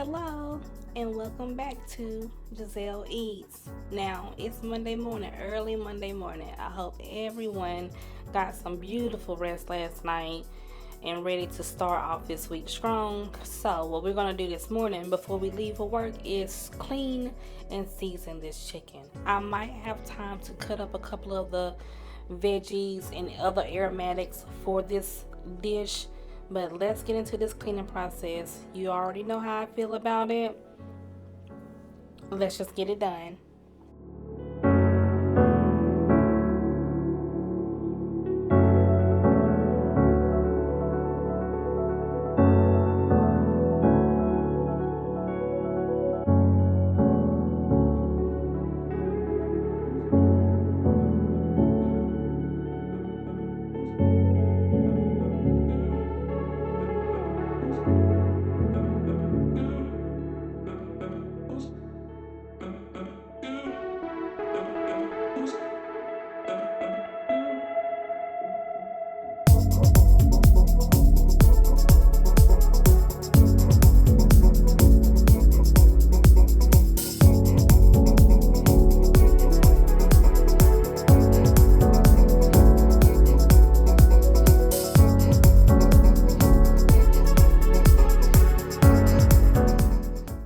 Hello and welcome back to Giselle Eats. Now it's Monday morning, early Monday morning. I hope everyone got some beautiful rest last night and ready to start off this week strong. So what we're gonna do this morning before we leave for work is clean and season this chicken. I might have time to cut up a couple of the veggies and other aromatics for this dish, but let's get into this cleaning process. You already know how I feel about it. Let's just get it done.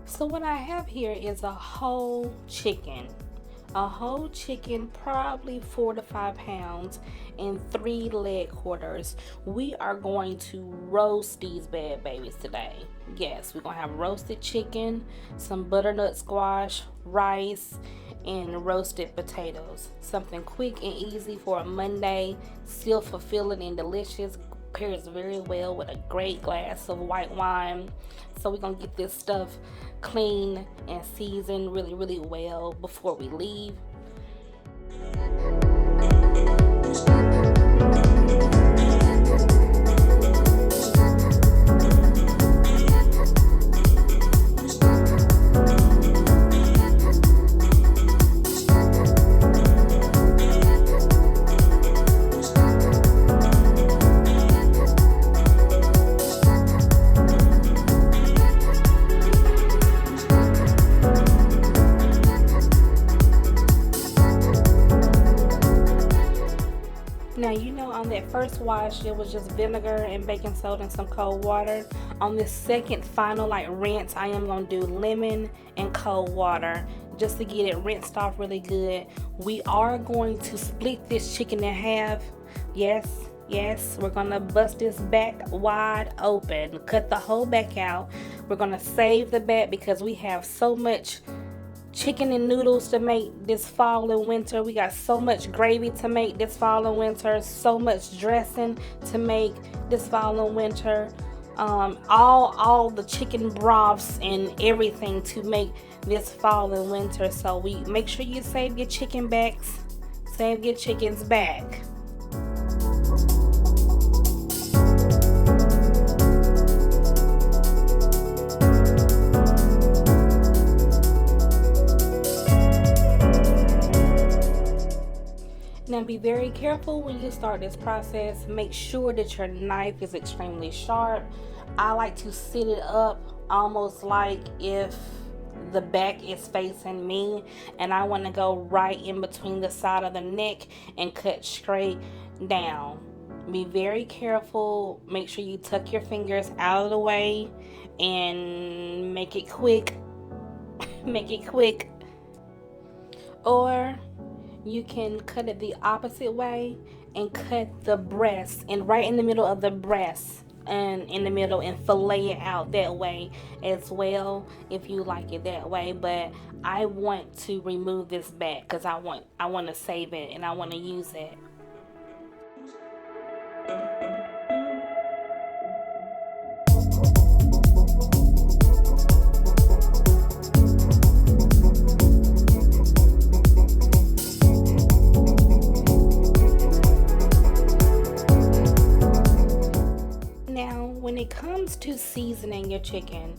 So what I have here is a whole chicken. A whole chicken, probably 4 to 5 pounds, and 3 leg quarters. We are going to roast these bad babies today. Yes, we're gonna have roasted chicken, some butternut squash, rice, and roasted potatoes. Something quick and easy for a Monday, still fulfilling and delicious. Pairs very well with a great glass of white wine. So we're gonna get this stuff clean and seasoned really well before we leave. Now, you know, on that first wash, it was just vinegar and baking soda and some cold water. On this second final rinse, I am going to do lemon and cold water just to get it rinsed off really good. We are going to split this chicken in half. Yes, we're going to bust this back wide open. Cut the whole back out. We're going to save the back because we have so much chicken and noodles to make this fall and winter. We got so much gravy to make this fall and winter, so much dressing to make this fall and winter, all the chicken broths and everything to make this fall and winter. So we make sure you save your chicken backs, save your chickens back. Now be very careful when you start this process. Make sure that your knife is extremely sharp. I like to sit it up almost like if the back is facing me, and I want to go right in between the side of the neck and cut straight down. Be very careful. Make sure you tuck your fingers out of the way and make it quick. Make it quick. Or you can cut it the opposite way and cut the breast, and right in the middle of the breast and in the middle, and fillet it out that way as well if you like it that way. But I want to remove this back because I want to save it and I want to use it. When it comes to seasoning your chicken,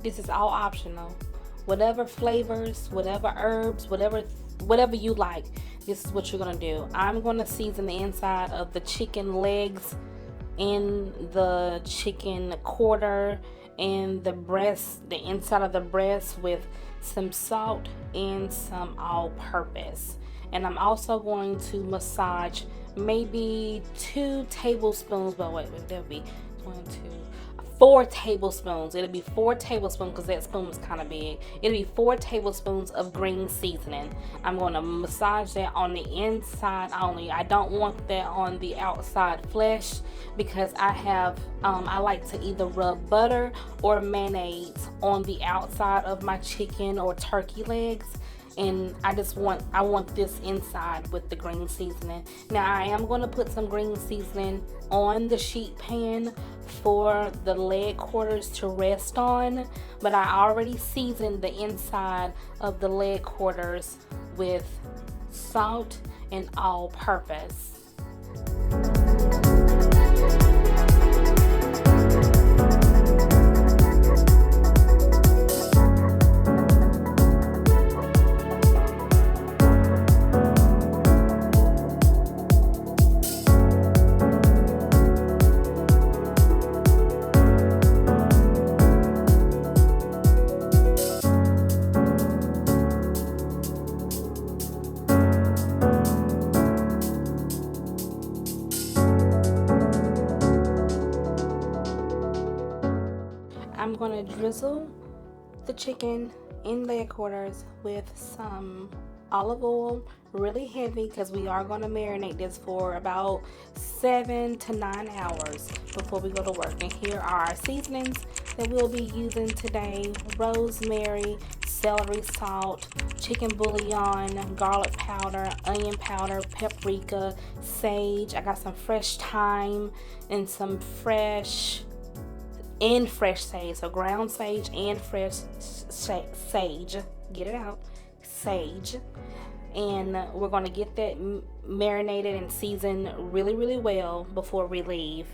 this is all optional. Whatever flavors, whatever herbs, whatever you like, this is what you're gonna do. I'm gonna season the inside of the chicken legs, in the chicken quarter, and the breast, the inside of the breast, with some salt and some all-purpose. And I'm also going to massage maybe 2 tablespoons, but wait, there'll be 4 tablespoons. It'll be 4 tablespoons because that spoon was kind of big. It'll be 4 tablespoons of green seasoning. I'm going to massage that on the inside only. I don't want that on the outside flesh because I like to either rub butter or mayonnaise on the outside of my chicken or turkey legs. And I want this inside with the green seasoning. Now I am going to put some green seasoning on the sheet pan for the leg quarters to rest on, but I already seasoned the inside of the leg quarters with salt and all-purpose. I'm going to drizzle the chicken in leg quarters with some olive oil, really heavy, because we are going to marinate this for about 7 to 9 hours before we go to work. And here are our seasonings that we'll be using today: rosemary, celery salt, chicken bouillon, garlic powder, onion powder, paprika, sage. I got some fresh thyme and some fresh sage, so ground sage and fresh sage. Get it out, sage. And we're going to get that marinated and seasoned really, really well before we leave.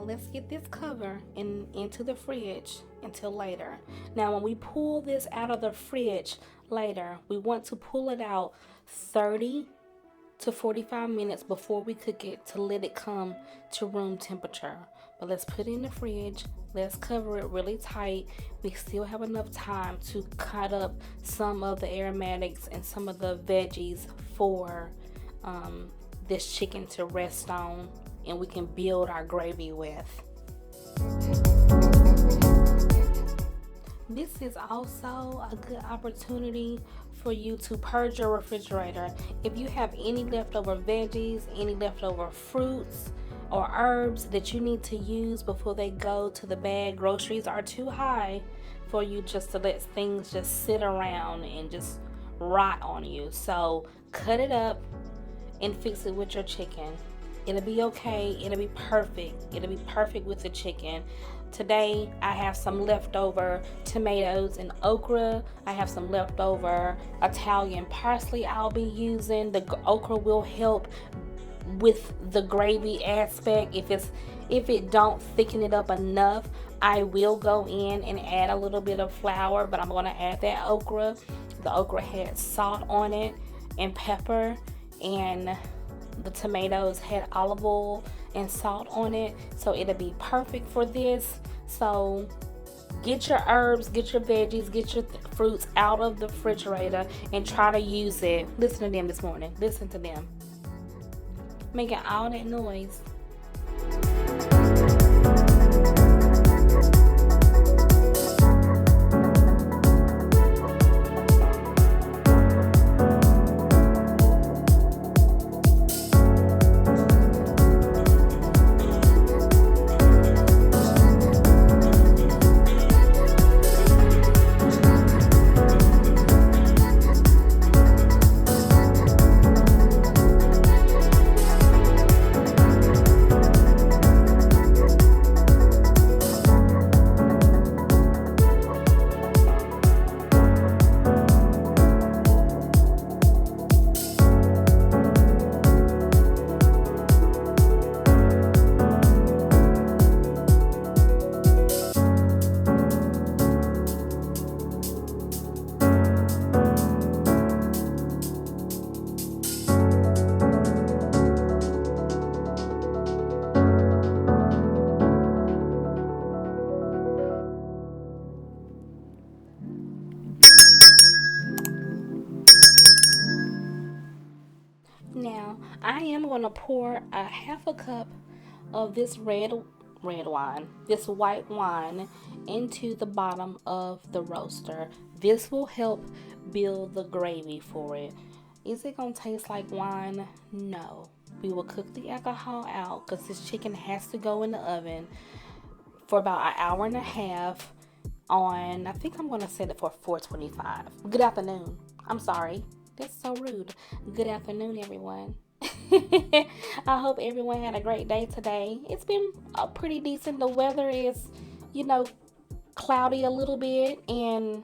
Let's get this cover into the fridge until later. Now when we pull this out of the fridge later, we want to pull it out 30 to 45 minutes before we cook it to let it come to room temperature. But let's put it in the fridge. Let's cover it really tight. We still have enough time to cut up some of the aromatics and some of the veggies for this chicken to rest on, and we can build our gravy with. This is also a good opportunity for you to purge your refrigerator. If you have any leftover veggies, any leftover fruits or herbs that you need to use before they go to the bag, groceries are too high for you just to let things just sit around and just rot on you. So cut it up and fix it with your chicken. It'll be okay. It'll be perfect. It'll be perfect with the chicken. Today, I have some leftover tomatoes and okra. I have some leftover Italian parsley I'll be using. The okra will help with the gravy aspect. If it don't thicken it up enough, I will go in and add a little bit of flour, but I'm going to add that okra. The okra had salt on it and pepper, and the tomatoes had olive oil and salt on it, so it'll be perfect for this. So get your herbs, get your veggies, get your fruits out of the refrigerator and try to use it. Listen to them this morning. Listen to them making all that noise. Now I am going to pour a half a cup of this red wine, this white wine, into the bottom of the roaster. This will help build the gravy for it. Is it gonna taste like wine? No. We will cook the alcohol out because this chicken has to go in the oven for about an hour and a half on, I think I'm gonna set it for 425. Good afternoon. I'm sorry. That's so rude. Good afternoon, everyone. I hope everyone had a great day today. It's been pretty decent. The weather is, you know, cloudy a little bit and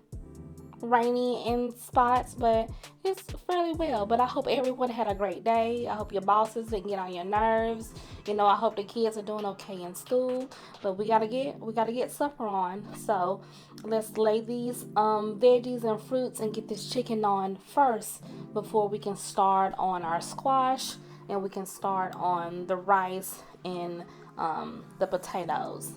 rainy in spots, but it's fairly well. But I hope everyone had a great day. I hope your bosses didn't get on your nerves. I hope the kids are doing okay in school. But we gotta get supper on. So let's lay these veggies and fruits and get this chicken on first before we can start on our squash and we can start on the rice and the potatoes.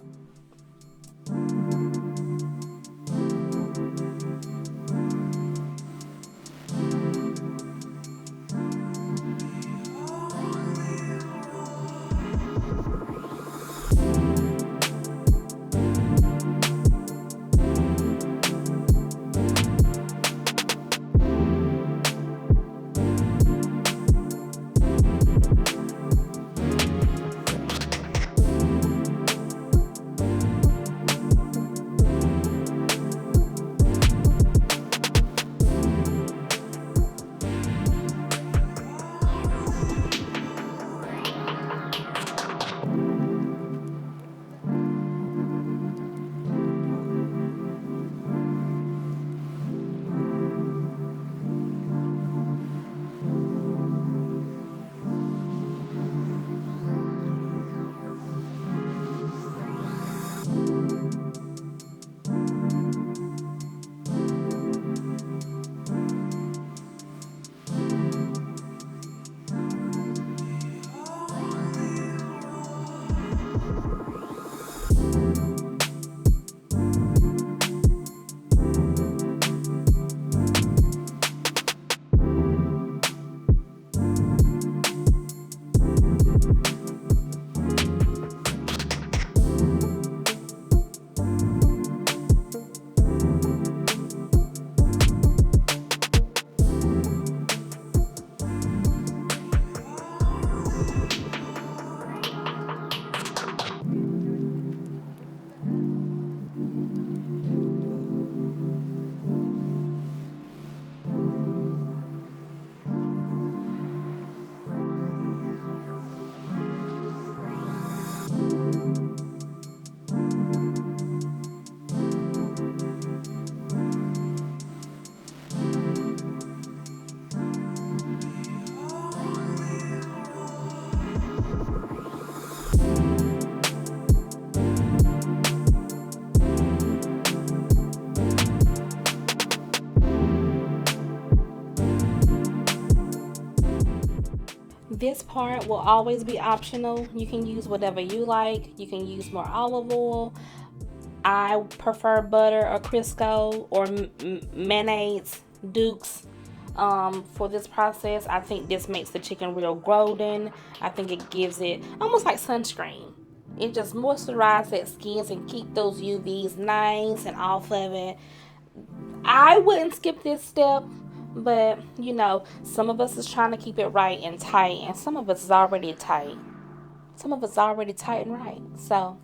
This part will always be optional. You can use whatever you like. You can use more olive oil. I prefer butter or Crisco or mayonnaise, Dukes. For this process, I think this makes the chicken real golden. I think it gives it almost like sunscreen. It just moisturizes that skin and keep those UVs nice and off of it. I wouldn't skip this step, but some of us is trying to keep it right and tight, and some of us is already tight. Some of us already tight and right. So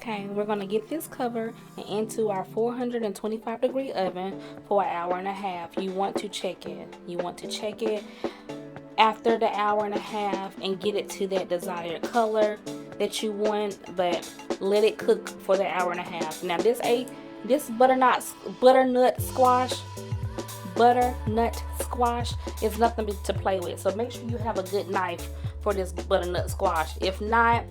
Okay, we're going to get this covered and into our 425-degree oven for an hour and a half. You want to check it. You want to check it after the hour and a half and get it to that desired color that you want, but let it cook for the hour and a half. Now this butternut squash is nothing to play with, so make sure you have a good knife for this butternut squash. If not,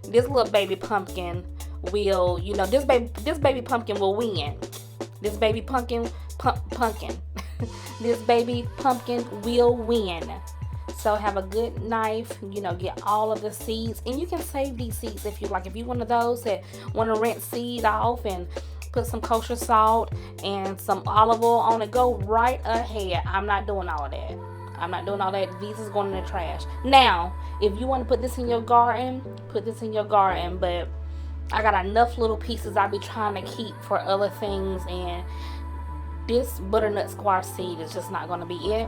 this little baby pumpkin will, this baby pumpkin will win. This baby pumpkin this baby pumpkin will win. So have a good knife, get all of the seeds, and you can save these seeds if you like. If you're one of those that want to rinse seed off and put some kosher salt and some olive oil on it, go right ahead. I'm not doing all of that. These is going in the trash. Now, if you want to put this in your garden, put this in your garden, but I got enough little pieces I be trying to keep for other things, and this butternut squash seed is just not going to be it.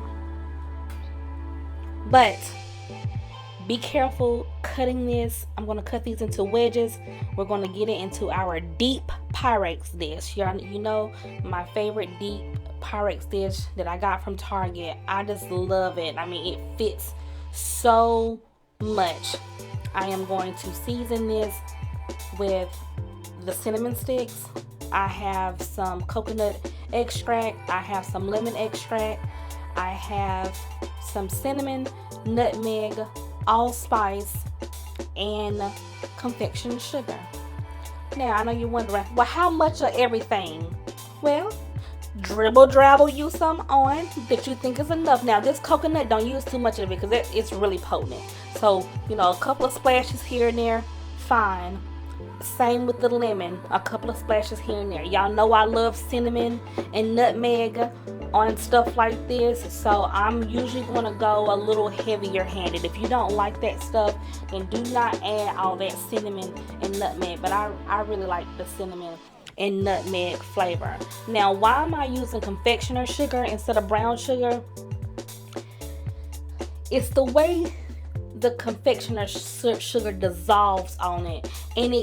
But be careful cutting this. I'm going to cut these into wedges. We're going to get it into our deep Pyrex dish. You know my favorite deep Pyrex dish that I got from Target. I just love it. I mean, it fits so much. I am going to season this with the cinnamon sticks. I have some coconut extract. I have some lemon extract. I have some cinnamon, nutmeg, allspice, and confection sugar. Now, I know you're wondering, well, how much of everything? Well, dribble you some on that you think is enough. Now, this coconut, don't use too much of it because it's really potent. So, a couple of splashes here and there, fine. Same with the lemon, a couple of splashes here and there. Y'all know I love cinnamon and nutmeg on stuff like this, so I'm usually going to go a little heavier handed. If you don't like that stuff, then do not add all that cinnamon and nutmeg, but I really like the cinnamon and nutmeg flavor. Now, why am I using confectioner sugar instead of brown sugar? It's the way the confectioner sugar dissolves on it, and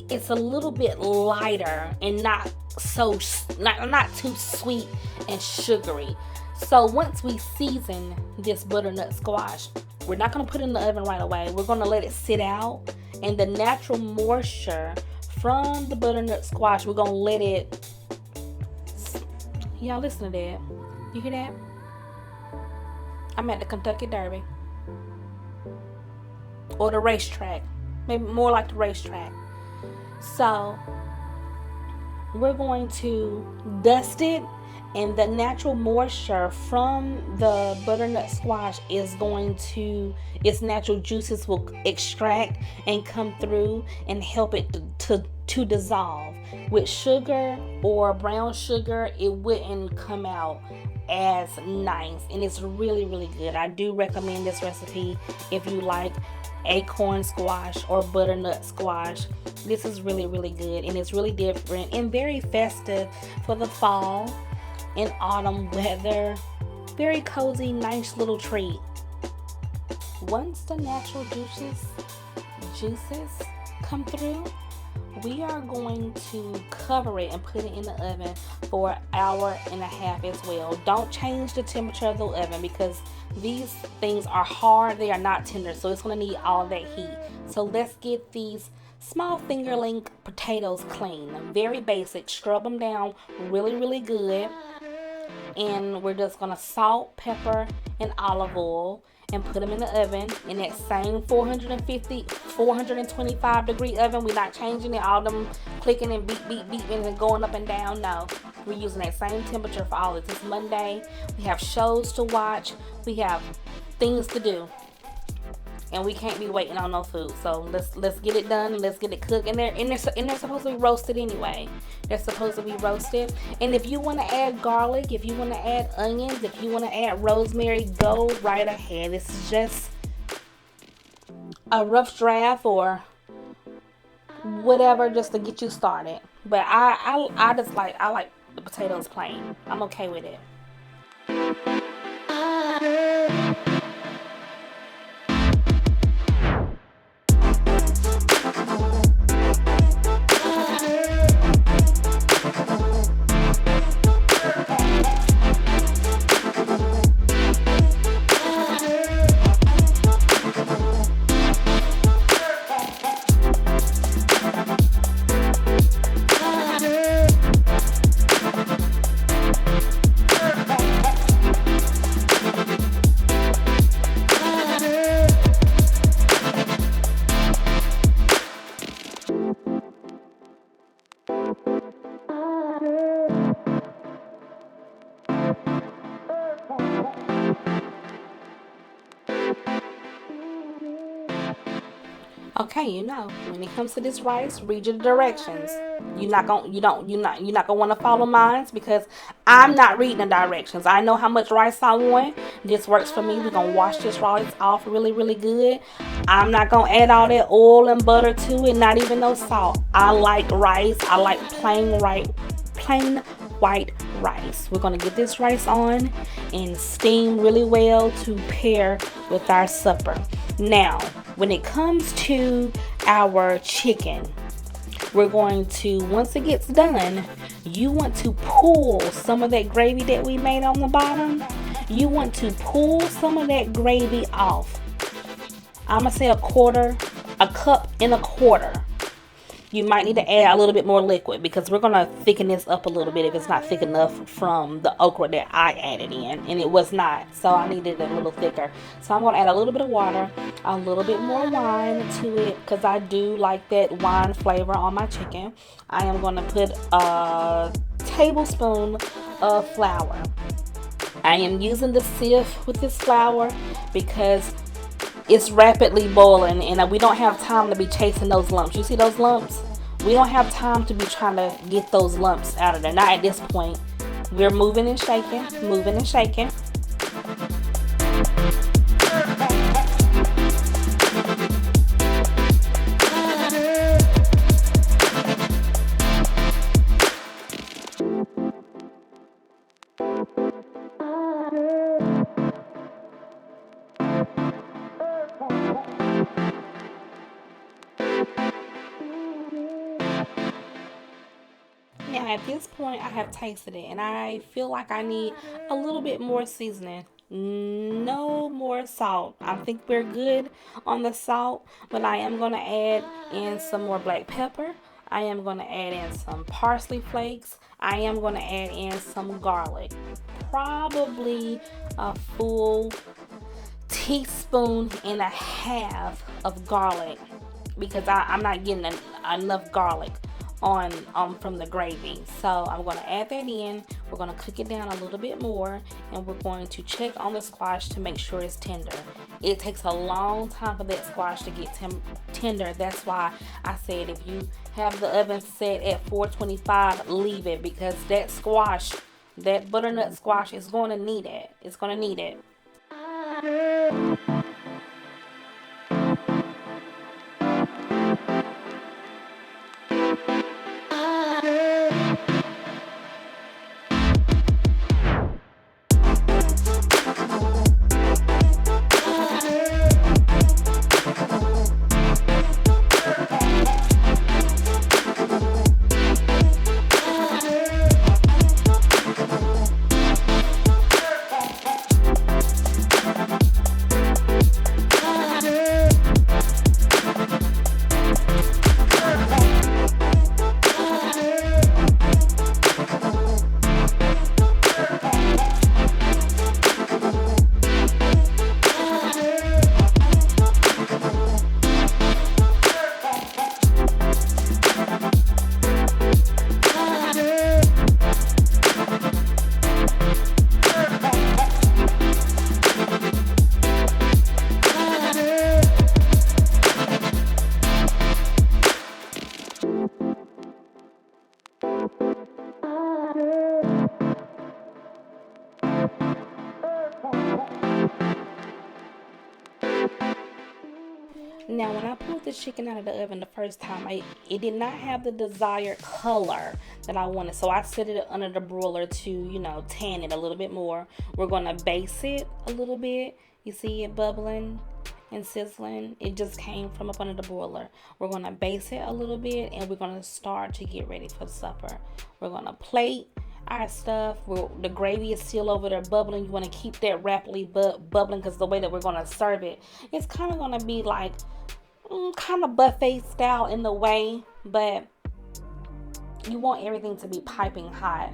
it's a little bit lighter and not too sweet and sugary. So once we season this butternut squash, we're not going to put it in the oven right away. We're going to let it sit out, and the natural moisture from the butternut squash, we're going to let it. Y'all listen to that. You hear that? I'm at the Kentucky Derby or the racetrack, maybe more like the racetrack. So we're going to dust it, and the natural moisture from the butternut squash is going to, its natural juices will extract and come through and help it to dissolve. With sugar or brown sugar, it wouldn't come out as nice, and it's really, really good. I do recommend this recipe if you like acorn squash or butternut squash. This is really, really good, and it's really different and very festive for the fall and autumn weather. Very cozy, nice little treat. Once the natural juices come through, we are going to cover it and put it in the oven for an hour and a half as well. Don't change the temperature of the oven because these things are hard. They are not tender, so it's going to need all that heat. So let's get these small fingerling potatoes clean. Very basic. Scrub them down really, really good. And we're just going to salt, pepper, and olive oil and put them in the oven in that same 425 degree oven. We're not changing it, all them clicking and beeping and going up and down. No, we're using that same temperature for all of this. It's Monday. We have shows to watch. We have things to do, and we can't be waiting on no food. So let's get it done. Let's get it cooked. And they're supposed to be roasted anyway. They're supposed to be roasted. And if you want to add garlic, if you want to add onions, if you want to add rosemary, go right ahead. This is just a rough draft or whatever, just to get you started. But I just like the potatoes plain. I'm okay with it. Okay, you know, when it comes to this rice, read your directions. You're not gonna want to follow mine because I'm not reading the directions. I know how much rice I want. This works for me. We're gonna wash this rice off really, really good. I'm not gonna add all that oil and butter to it, not even no salt. I like rice. I like plain white rice. We're gonna get this rice on and steam really well to pair with our supper. Now, when it comes to our chicken, we're going to, once it gets done, you want to pull some of that gravy that we made on the bottom. You want to pull some of that gravy off. I'm gonna say a cup and a quarter. You might need to add a little bit more liquid because we're gonna thicken this up a little bit if it's not thick enough from the okra that I added in, and it was not, so I needed it a little thicker. So I'm gonna add a little bit of water, a little bit more wine to it because I do like that wine flavor on my chicken. I am gonna put a tablespoon of flour. I am using the sieve with this flour because it's rapidly boiling and we don't have time to be chasing those lumps. You see those lumps? We don't have time to be trying to get those lumps out of there. Not at this point. We're moving and shaking, moving and shaking. Now at this point I have tasted it and I feel like I need a little bit more seasoning. No more salt. I think we're good on the salt, but I am going to add in some more black pepper. I am going to add in some parsley flakes. I am going to add in some garlic. Probably a full teaspoon and a half of garlic because I'm not getting enough garlic on from the gravy. So I'm going to add that in. We're going to cook it down a little bit more and we're going to check on the squash to make sure it's tender. It takes a long time for that squash to get tender. That's why I said if you have the oven set at 425, leave it because that squash, that butternut squash is going to need it. It's going to need it. Now, when I pulled the chicken out of the oven the first time, it did not have the desired color that I wanted. So I set it under the broiler to, you know, tan it a little bit more. We're going to baste it a little bit. You see it bubbling and sizzling. It just came from up under the broiler. We're going to baste it a little bit and we're going to start to get ready for supper. We're going to plate our stuff. The gravy is still over there bubbling. You want to keep that rapidly bubbling because the way that we're going to serve it, it's kind of going to be like kind of buffet style in the way, but you want everything to be piping hot.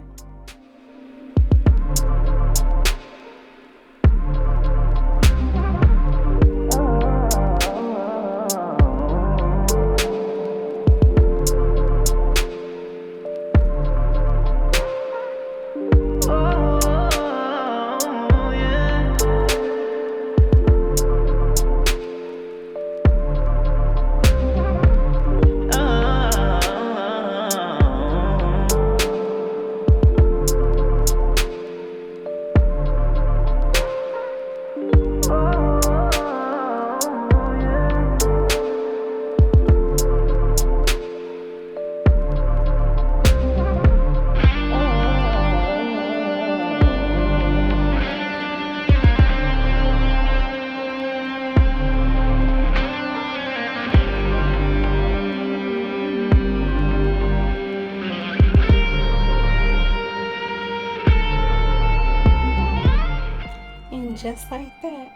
just like that,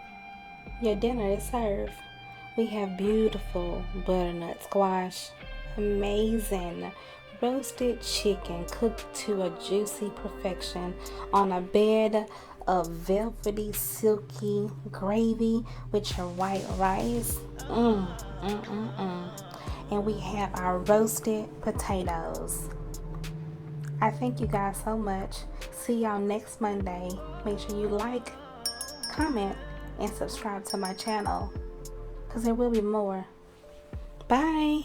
your dinner is served. We have beautiful butternut squash, amazing roasted chicken cooked to a juicy perfection on a bed of velvety, silky gravy with your white rice. And we have our roasted potatoes. I thank you guys so much. See y'all next Monday. Make sure you like, comment, and subscribe to my channel, because there will be more. Bye.